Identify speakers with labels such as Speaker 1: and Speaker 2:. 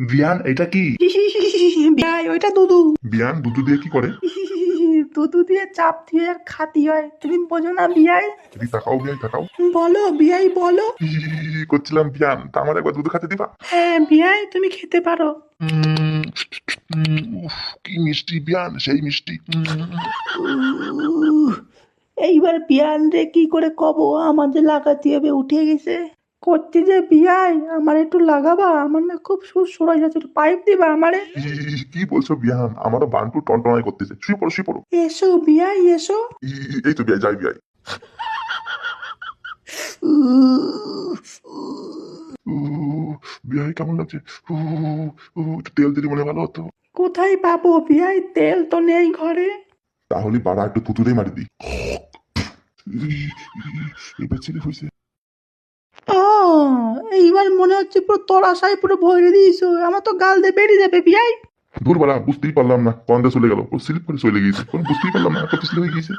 Speaker 1: বিয়ান, এটা কি?
Speaker 2: বিয়াই ওইটা দুধু।
Speaker 1: বিয়ান দুধু দিয়ে কি করে?
Speaker 2: দুধু দিয়ে চাপ দিয়ে আর খাতি হয়, তুমি বোঝো না বিয়াই?
Speaker 1: যদি তাকাও বিয়াই, তাকাও।
Speaker 2: বলো বিয়াই বলো।
Speaker 1: করছিলাম বিয়ান, তা আমার একবার দুধ খাতে দিবা?
Speaker 2: হ্যাঁ বিয়াই তুমি খেতে পারো।
Speaker 1: উম, উফ, কি মিষ্টি বিয়ান, সেই মিষ্টি।
Speaker 2: উহ, এইবার বিয়ান রে কি করে কব, আমার যে লাগাতে হবে উঠে গেছে। করছি যে বিয়াই আমার একটু লাগাবা, আমার না খুব সুর সরে যাচ্ছে, একটু পাইপ দিবা আমারে।
Speaker 1: কি বলছো বিয়ান? আমারও বান্টু টনটনাই করতেছে। শুয়ে পড়ো, শুয়ে পড়ো।
Speaker 2: এসো বিয়াই এসো।
Speaker 1: এই তো বিয়াই, যাই বিয়াই।
Speaker 2: উহ,
Speaker 1: উহ, বিয়াই কেমন লাগছে? একটু তেল দিলে মনে হয় ভালো হতো।
Speaker 2: কোথায় পাবো বিয়াই? তেল তো নেই ঘরে।
Speaker 1: তাহলে বাড়া একটু থুতুরেই মারি দিই। এবার ছেলে হয়েছে।
Speaker 2: এইবার মনে হচ্ছে পুরো তলাশাই পুরো ভরে দিয়েছো, আমার তো গাল দিয়ে বেরিয়ে যাবে বিয়াই।
Speaker 1: দূর বাড়া, বুঝতেই পারলাম না কন্দে চলে গেল, ও স্লিপ করে চলে গিয়েছে, কোনো বুঝতেই পারলাম না কত স্লিপ হয়ে গিয়েছে।